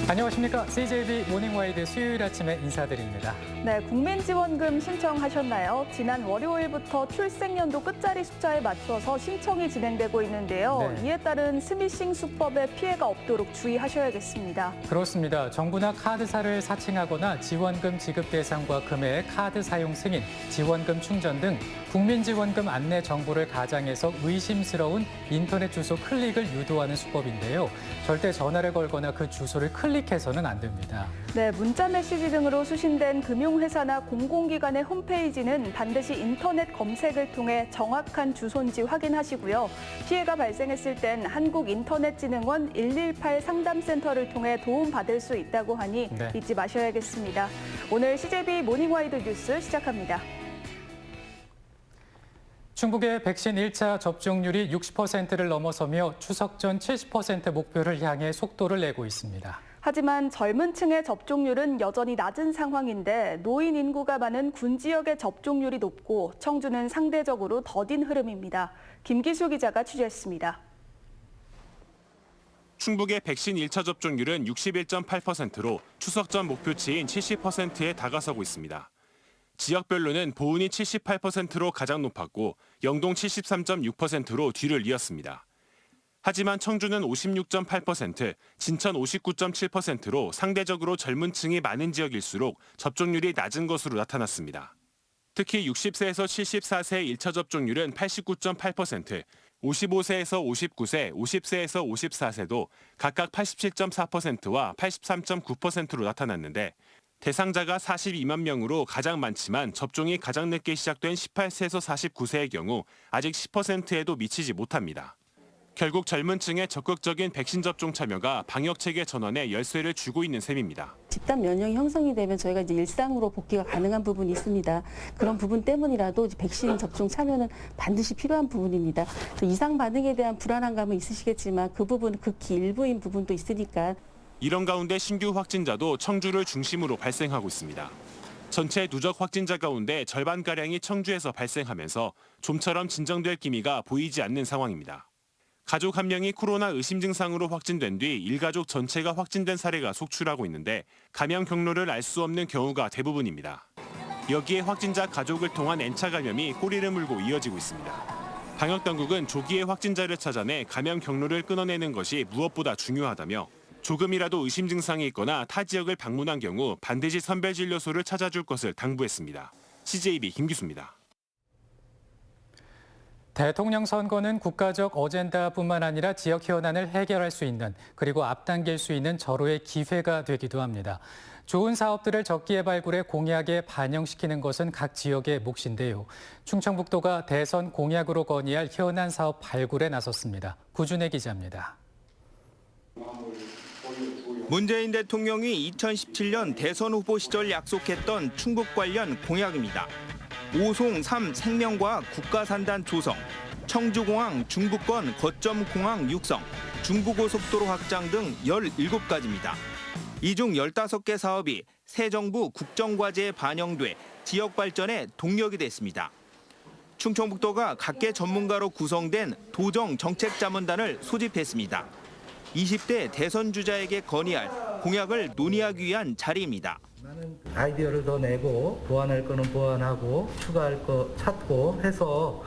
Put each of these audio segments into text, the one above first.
안녕하십니까. CJB 모닝와이드 수요일 아침에 인사드립니다. 네, 국민지원금 신청하셨나요? 지난 월요일부터 출생연도 끝자리 숫자에 맞춰서 신청이 진행되고 있는데요. 네. 이에 따른 스미싱 수법에 피해가 없도록 주의하셔야겠습니다. 그렇습니다. 정부나 카드사를 사칭하거나 지원금 지급 대상과 금액, 카드 사용 승인, 지원금 충전 등 국민지원금 안내 정보를 가장해서 의심스러운 인터넷 주소 클릭을 유도하는 수법인데요. 절대 전화를 걸거나 그 주소를 클릭해서는 안 됩니다. 네, 문자 메시지 등으로 수신된 금융회사나 공공기관의 홈페이지는 반드시 인터넷 검색을 통해 정확한 주소인지 확인하시고요. 피해가 발생했을 땐 한국인터넷진흥원 118 상담센터를 통해 도움받을 수 있다고 하니 네. 잊지 마셔야겠습니다. 오늘 CJB 모닝와이드 뉴스 시작합니다. 충북의 백신 1차 접종률이 60%를 넘어서며 추석 전 70% 목표를 향해 속도를 내고 있습니다. 하지만 젊은 층의 접종률은 여전히 낮은 상황인데 노인 인구가 많은 군 지역의 접종률이 높고 청주는 상대적으로 더딘 흐름입니다. 김기수 기자가 취재했습니다. 충북의 백신 1차 접종률은 61.8%로 추석 전 목표치인 70%에 다가서고 있습니다. 지역별로는 보은이 78%로 가장 높았고 영동 73.6%로 뒤를 이었습니다. 하지만 청주는 56.8%, 진천 59.7%로 상대적으로 젊은 층이 많은 지역일수록 접종률이 낮은 것으로 나타났습니다. 특히 60세에서 74세의 1차 접종률은 89.8%, 55세에서 59세, 50세에서 54세도 각각 87.4%와 83.9%로 나타났는데 대상자가 42만 명으로 가장 많지만 접종이 가장 늦게 시작된 18세에서 49세의 경우 아직 10%에도 미치지 못합니다. 결국 젊은 층의 적극적인 백신 접종 참여가 방역체계 전환에 열쇠를 주고 있는 셈입니다. 집단 면역이 형성이 되면 저희가 이제 일상으로 복귀가 가능한 부분이 있습니다. 그런 부분 때문이라도 백신 접종 참여는 반드시 필요한 부분입니다. 이상 반응에 대한 불안한 감은 있으시겠지만 그 부분은 극히 일부인 부분도 있으니까. 이런 가운데 신규 확진자도 청주를 중심으로 발생하고 있습니다. 전체 누적 확진자 가운데 절반가량이 청주에서 발생하면서 좀처럼 진정될 기미가 보이지 않는 상황입니다. 가족 한 명이 코로나 의심 증상으로 확진된 뒤 일가족 전체가 확진된 사례가 속출하고 있는데 감염 경로를 알 수 없는 경우가 대부분입니다. 여기에 확진자 가족을 통한 N차 감염이 꼬리를 물고 이어지고 있습니다. 방역당국은 조기에 확진자를 찾아내 감염 경로를 끊어내는 것이 무엇보다 중요하다며 조금이라도 의심 증상이 있거나 타 지역을 방문한 경우 반드시 선별진료소를 찾아줄 것을 당부했습니다. CJB 김기수입니다. 대통령 선거는 국가적 어젠다뿐만 아니라 지역 현안을 해결할 수 있는 그리고 앞당길 수 있는 절호의 기회가 되기도 합니다. 좋은 사업들을 적기에 발굴해 공약에 반영시키는 것은 각 지역의 몫인데요. 충청북도가 대선 공약으로 건의할 현안 사업 발굴에 나섰습니다. 구준혜 기자입니다. 문재인 대통령이 2017년 대선 후보 시절 약속했던 충북 관련 공약입니다. 오송 3 생명과학 국가산단 조성, 청주공항 중부권 거점 공항 육성, 중부고속도로 확장 등 17가지입니다. 이 중 15개 사업이 새 정부 국정과제에 반영돼 지역 발전에 동력이 됐습니다. 충청북도가 각계 전문가로 구성된 도정 정책자문단을 소집했습니다. 20대 대선 주자에게 건의할 공약을 논의하기 위한 자리입니다. 아이디어를 더 내고 보완할 거는 보완하고 추가할 거 찾고 해서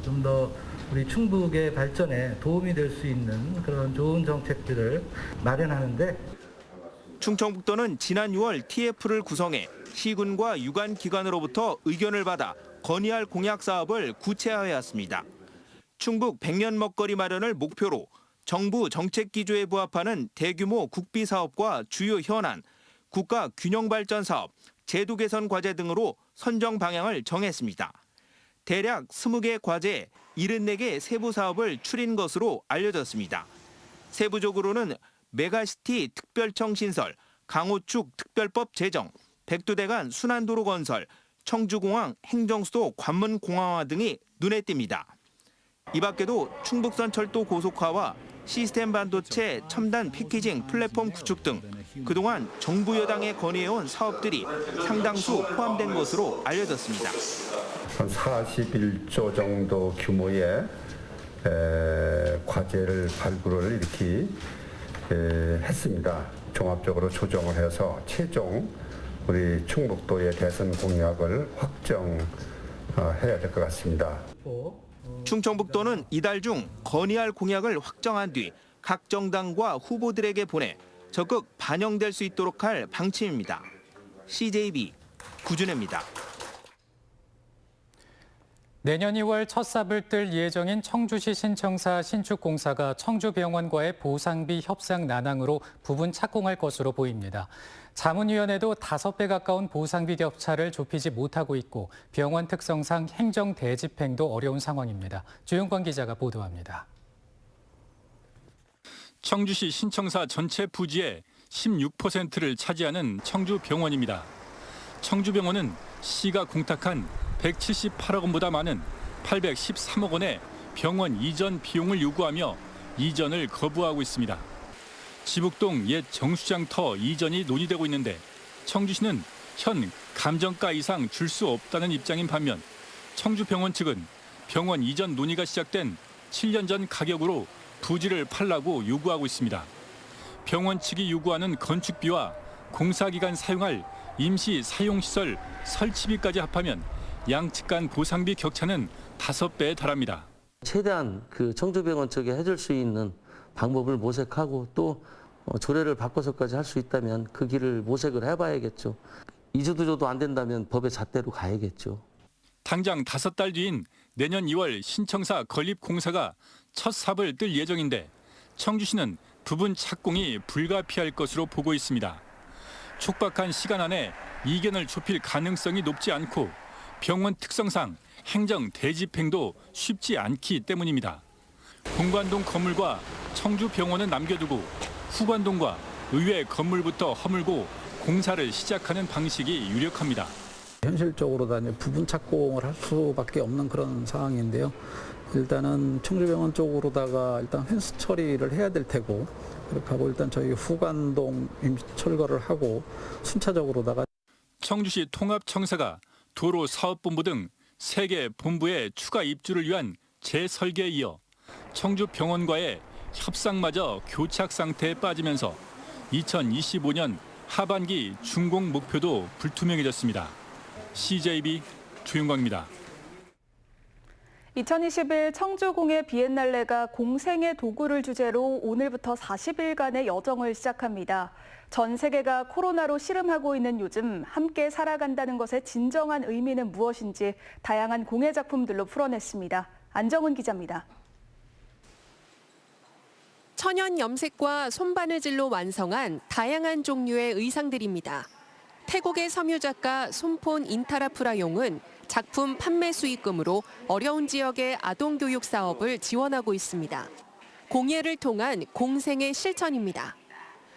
좀 더 우리 충북의 발전에 도움이 될 수 있는 그런 좋은 정책들을 마련하는데 충청북도는 지난 6월 TF를 구성해 시군과 유관기관으로부터 의견을 받아 건의할 공약 사업을 구체화해왔습니다. 충북 100년 먹거리 마련을 목표로 정부 정책 기조에 부합하는 대규모 국비 사업과 주요 현안, 국가 균형 발전 사업, 제도 개선 과제 등으로 선정 방향을 정했습니다. 대략 20개 과제에 74개 세부 사업을 추린 것으로 알려졌습니다. 세부적으로는 메가시티 특별청 신설, 강호축 특별법 제정, 백두대간 순환도로 건설, 청주공항 행정수도 관문공항화 등이 눈에 띕니다. 이 밖에도 충북선 철도 고속화와 시스템 반도체 첨단 패키징 플랫폼 구축 등 그동안 정부 여당에 건의해온 사업들이 상당수 포함된 것으로 알려졌습니다. 한 41조 정도 규모의 과제를 발굴을 이렇게 했습니다. 종합적으로 조정을 해서 최종 우리 충북도의 대선 공약을 확정해야 될 것 같습니다. 충청북도는 이달 중 건의할 공약을 확정한 뒤 각 정당과 후보들에게 보내 적극 반영될 수 있도록 할 방침입니다. CJB 구준혜입니다. 내년 2월 첫 삽을 뜰 예정인 청주시 신청사 신축공사가 청주병원과의 보상비 협상 난항으로 부분 착공할 것으로 보입니다. 자문위원회도 5배 가까운 보상비 격차를 좁히지 못하고 있고 병원 특성상 행정 대집행도 어려운 상황입니다. 주영광 기자가 보도합니다. 청주시 신청사 전체 부지의 16%를 차지하는 청주병원입니다. 청주병원은 시가 공탁한 178억 원보다 많은 813억 원의 병원 이전 비용을 요구하며 이전을 거부하고 있습니다. 지북동 옛 정수장터 이전이 논의되고 있는데 청주시는 현 감정가 이상 줄 수 없다는 입장인 반면 청주병원 측은 병원 이전 논의가 시작된 7년 전 가격으로 부지를 팔라고 요구하고 있습니다. 병원 측이 요구하는 건축비와 공사기간 사용할 임시 사용시설 설치비까지 합하면 양측 간 보상비 격차는 5배에 달합니다. 최대한 그 청주병원 측에 해줄 수 있는 방법을 모색하고 또 조례를 바꿔서까지 할 수 있다면 그 길을 모색을 해봐야겠죠. 이주도 줘도 안 된다면 법의 잣대로 가야겠죠. 당장 5달 뒤인 내년 2월 신청사 건립 공사가 첫 삽을 뜰 예정인데 청주시는 부분 착공이 불가피할 것으로 보고 있습니다. 촉박한 시간 안에 이견을 좁힐 가능성이 높지 않고 병원 특성상 행정 대집행도 쉽지 않기 때문입니다. 본관동 건물과 청주병원은 남겨두고 후관동과 의회 건물부터 허물고 공사를 시작하는 방식이 유력합니다. 현실적으로 다 부분 착공을 할 수밖에 없는 그런 상황인데요. 일단은 청주병원 쪽으로다가 일단 펜스 처리를 해야 될 테고 그렇게 하고 일단 저희 후관동 임시 철거를 하고 순차적으로다가 청주시 통합청사가 도로사업본부 등 3개 본부의 추가 입주를 위한 재설계에 이어 청주병원과의 협상마저 교착 상태에 빠지면서 2025년 하반기 준공 목표도 불투명해졌습니다. CJB 주윤광입니다. 2021 청주공예 비엔날레가 공생의 도구를 주제로 오늘부터 40일간의 여정을 시작합니다. 전 세계가 코로나로 씨름하고 있는 요즘 함께 살아간다는 것의 진정한 의미는 무엇인지 다양한 공예 작품들로 풀어냈습니다. 안정은 기자입니다. 천연 염색과 손바느질로 완성한 다양한 종류의 의상들입니다. 태국의 섬유 작가 솜폰 인타라프라용은 작품 판매 수익금으로 어려운 지역의 아동교육 사업을 지원하고 있습니다. 공예를 통한 공생의 실천입니다.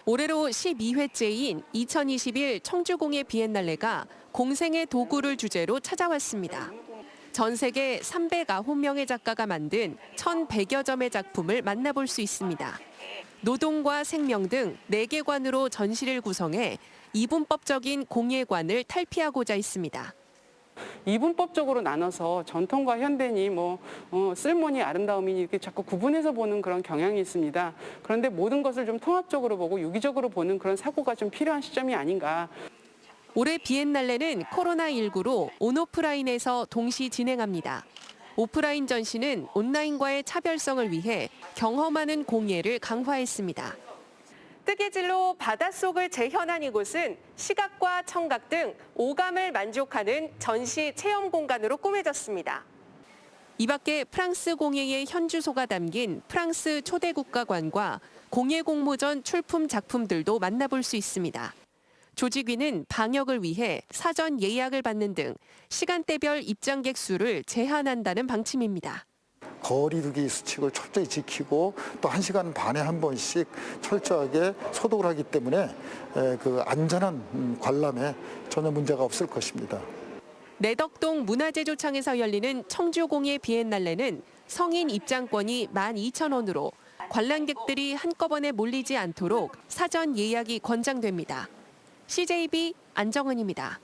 올해로 12회째인 2021 청주공예 비엔날레가 공생의 도구를 주제로 찾아왔습니다. 전 세계 309명의 작가가 만든 1,100여 점의 작품을 만나볼 수 있습니다. 노동과 생명 등 4개관으로 전시를 구성해 이분법적인 공예관을 탈피하고자 했습니다. 이분법적으로 나눠서 전통과 현대니 쓸모니 아름다움이니 이렇게 자꾸 구분해서 보는 그런 경향이 있습니다. 그런데 모든 것을 좀 통합적으로 보고 유기적으로 보는 그런 사고가 좀 필요한 시점이 아닌가. 올해 비엔날레는 코로나19로 온오프라인에서 동시 진행합니다. 오프라인 전시는 온라인과의 차별성을 위해 경험하는 공예를 강화했습니다. 뜨개질로 바닷속을 재현한 이곳은 시각과 청각 등 오감을 만족하는 전시 체험 공간으로 꾸며졌습니다. 이 밖에 프랑스 공예의 현주소가 담긴 프랑스 초대국가관과 공예 공모전 출품 작품들도 만나볼 수 있습니다. 조직위는 방역을 위해 사전 예약을 받는 등 시간대별 입장객 수를 제한한다는 방침입니다. 거리두기 수칙을 철저히 지키고 또 1시간 반에 한 번씩 철저하게 소독을 하기 때문에 그 안전한 관람에 전혀 문제가 없을 것입니다. 내덕동 문화제조창에서 열리는 청주공예 비엔날레는 성인 입장권이 12,000원으로 관람객들이 한꺼번에 몰리지 않도록 사전 예약이 권장됩니다. CJB 안정은입니다.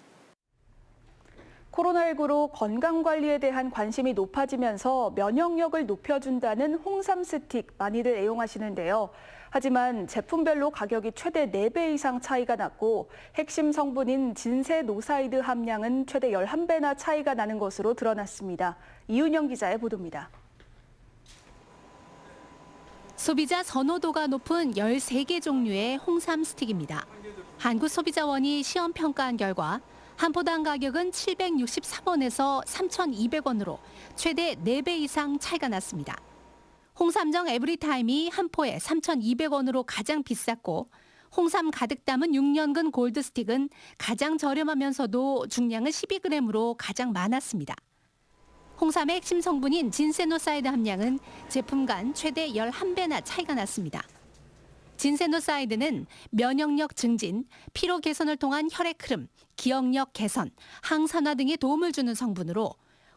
코로나19로 건강관리에 대한 관심이 높아지면서 면역력을 높여준다는 홍삼 스틱 많이들 애용하시는데요. 하지만 제품별로 가격이 최대 4배 이상 차이가 났고 핵심 성분인 진세노사이드 함량은 최대 11배나 차이가 나는 것으로 드러났습니다. 이윤영 기자의 보도입니다. 소비자 선호도가 높은 13개 종류의 홍삼 스틱입니다. 한국소비자원이 시험 평가한 결과 한 포당 가격은 763원에서 3,200원으로 최대 4배 이상 차이가 났습니다. 홍삼정 에브리타임이 한 포에 3,200원으로 가장 비쌌고 홍삼 가득 담은 6년근 골드 스틱은 가장 저렴하면서도 중량은 12g으로 가장 많았습니다. 홍삼의 핵심 성분인 진세노사이드 함량은 제품 간 최대 11배나 차이가 났습니다. 진세노사이드는 면역력 증진, 피로 개선을 통한 혈액 흐름, 기억력 개선, 항산화 등에 도움을 주는 성분으로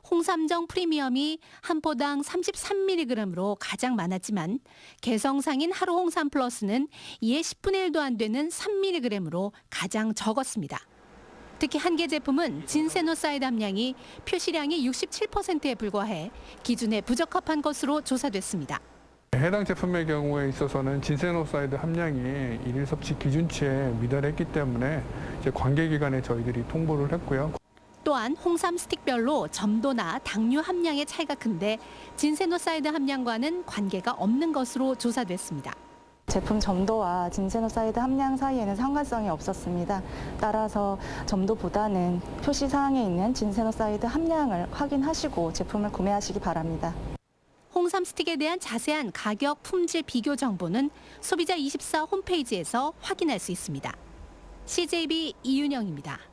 홍삼정 프리미엄이 한 포당 33mg으로 가장 많았지만 개성상인 하루 홍삼 플러스는 이에 10분의 1도 안 되는 3mg으로 가장 적었습니다. 특히 한 개 제품은 진세노사이드 함량이 표시량의 67%에 불과해 기준에 부적합한 것으로 조사됐습니다. 해당 제품의 경우에 있어서는 진세노사이드 함량이 일일 섭취 기준치에 미달했기 때문에 이제 관계기관에 저희들이 통보를 했고요. 또한 홍삼 스틱별로 점도나 당류 함량의 차이가 큰데 진세노사이드 함량과는 관계가 없는 것으로 조사됐습니다. 제품 점도와 진세노사이드 함량 사이에는 상관성이 없었습니다. 따라서 점도보다는 표시사항에 있는 진세노사이드 함량을 확인하시고 제품을 구매하시기 바랍니다. 홍삼 스틱에 대한 자세한 가격, 품질 비교 정보는 소비자24 홈페이지에서 확인할 수 있습니다. CJB 이윤영입니다.